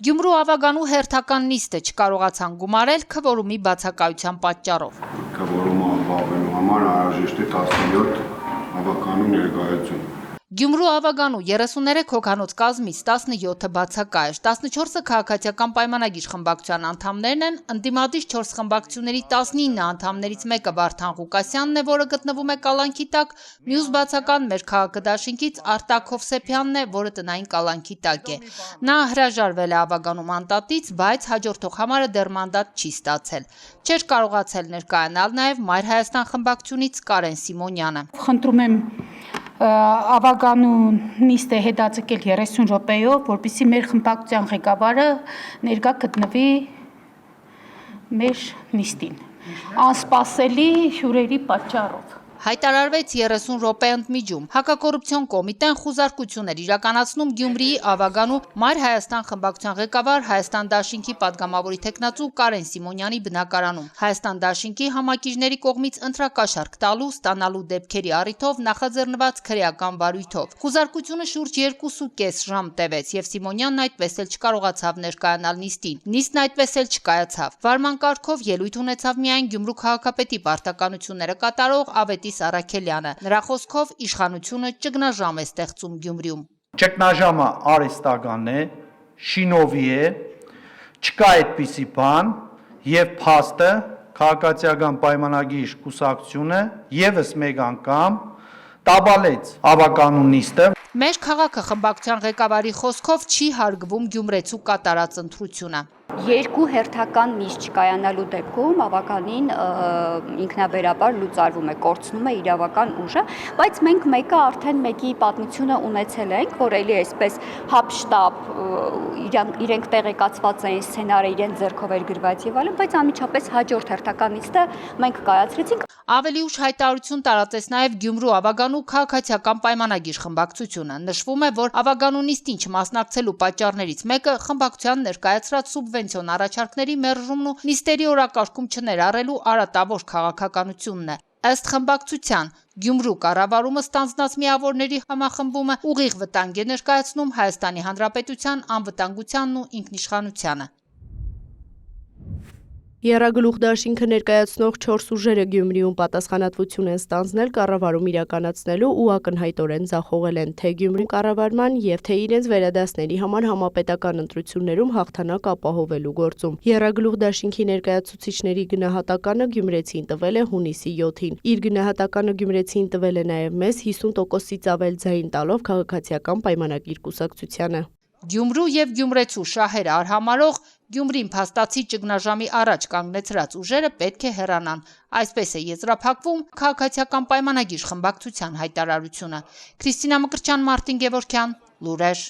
Գյումրու ավագանու հերթական նիստը չկարողացան գումարել քվորումի բացակայության պատճառով։ Քվորումը անբավելու համար անհրաժեշտ է 17 ավագանու ներկայություն։ Գյումրու ավագանու 33 հոգանոց կազմից 17-ը բացակա էր, 14-ը քաղաքացիական պայմանագիր խմբակցության անդամներն են, ընդդիմադիր 4 խմբակցությունների 19 անդամներից մեկը Վարդան Ղուկասյանն է, որը գտնվում է կալանքի տակ, մյուս բացական մեր քաղաքադաշինքից Արտակ Հովսեփյանն է, որը տնային կալանքի տակ է։ Նա հրաժարվել է ավագանու մանդատից, բայց հաջորդող համարը դեռ մանդատ չի ստացել։ Չէր կարողացել ներկայանալ նաև Մայր Հայաստան խմբակցությունից Կարեն Սիմոնյանը։ Խնդրում եմ ավագանու նիստը հետաձգել 30 րոպեով, որպեսզի մեր խմբակցության ղեկավարը ներկա գտնվի մեր նիստին, անսպասելի հյուրերի պատճառով։ Հայտարարվեց 30 րոպե ընդմիջում։ Հակակոռուպցիոն կոմիտեն խուզարկություն էր իրականացնում Գյումրիի ավագանու Մայր Հայաստան խմբակցության ղեկավար Հայաստան դաշինքի падգամավորի թեկնածու Կարեն Սիմոնյանի բնակարանում։ Հայաստան դաշինքի համակիրների կողմից ընտրակաշառք տալու, ստանալու դեպքերի առիթով նախաձեռնված քրեական վարույթով։ Խուզարկությունը շուրջ 2.5 ժամ տևեց, եւ Սիմոնյանն այդպես էլ չկարողացավ ներկայանալ նիստին։ Նիստն այդպես էլ չկայացավ։ Վարման կարգով ելույթ ունեցավ միայն Գյումրու քաղաքապետի պարտականությունները կատարող Ավետիս Արաքելյանը։ Նրա խոսքով իշխանությունը ճգնաժամ է ստեղծում Գյումրիում։ Ճգնաժամը արհեստական է, շինովի է, չկա այդպիսի բան եւ փաստը քաղաքացիական պայմանագիր կուսակցությունը եւս մեկ անգամ տաբալեց ավագանու նիստը։ Մեր քաղաքը խմբակցության ղեկավարի խոսքով չի հարգվում գյումրեցու կատարած ընտրությունը։ Երկու հերթական նիստ չկայանալու դեպքում ավականին ինքնաբերաբար լուծարվում է, կորցնում է իրավական ուժը, բայց մենք մեկը արդեն մեկի պատմությունը ունեցել ենք, որ էլի այսպես հապշտապ իրենք տեղեկացված էին, սցենարը իրենց ձեռքով էր գրված եւ այլն, բայց անմիջապես հաջորդ հերթական նիստը մենք կայացրեցինք։ Ավելի ուշ հայտարարություն տարածեց նաև Գյումրու ավագանու քաղաքացիական պայմանագիր խմբակցությունը։ Նշվում է, որ ավագանու նիստին չմասնակցելու պատճառներից մեկը խմբակցության ներկայացրած սուբվենցիոն առաջարկների մերժումն ու նիստերի օրակարգում չներառելու արատավոր քաղաքականությունն է։ Ըստ խմբակցության, Գյումրու կառավարումը ստանձնած միավորների համախմբումը ուղիղ վտանգ է ներկայացնում Հայաստանի Հանրապետության անվտանգությանն ու ինքնիշխանությանը։ Եռագլուխ դաշինքը ներկայացնող 4 ուժերը Գյումրիում պատասխանատվություն են ստանձնել կառավարում իրականացնելու ու ակնհայտորեն ձախողել են թե Գյումրու կառավարման եւ թե իրենց վերադասների համար համապետական ընտրություններում հաղթանակ ապահովելու գործում։ Եռագլուխ դաշինքի ներկայացուցիչների գնահատականը գյումրեցին տվել է հունիսի 7-ին։ Իր գնահատականը գյումրեցին տվել է նաեւ մեզ 50%-ից ավել ձայն տալով քաղաքացիական պայմանագիր կուսակցությանը։ Գյումրու եւ գյումրեցու շահերը արհամարող Գյումրին փաստացի ճգնաժամի առաջ կանգնեցրած ուժերը պետք է հեռանան։ Այսպես է եզրափակվում քաղաքացիական պայմանագիր խմբակցության հայտարարությունը։ Քրիստինա Մկրտչյան, Մարտին Գևորգյան, Լուրեր։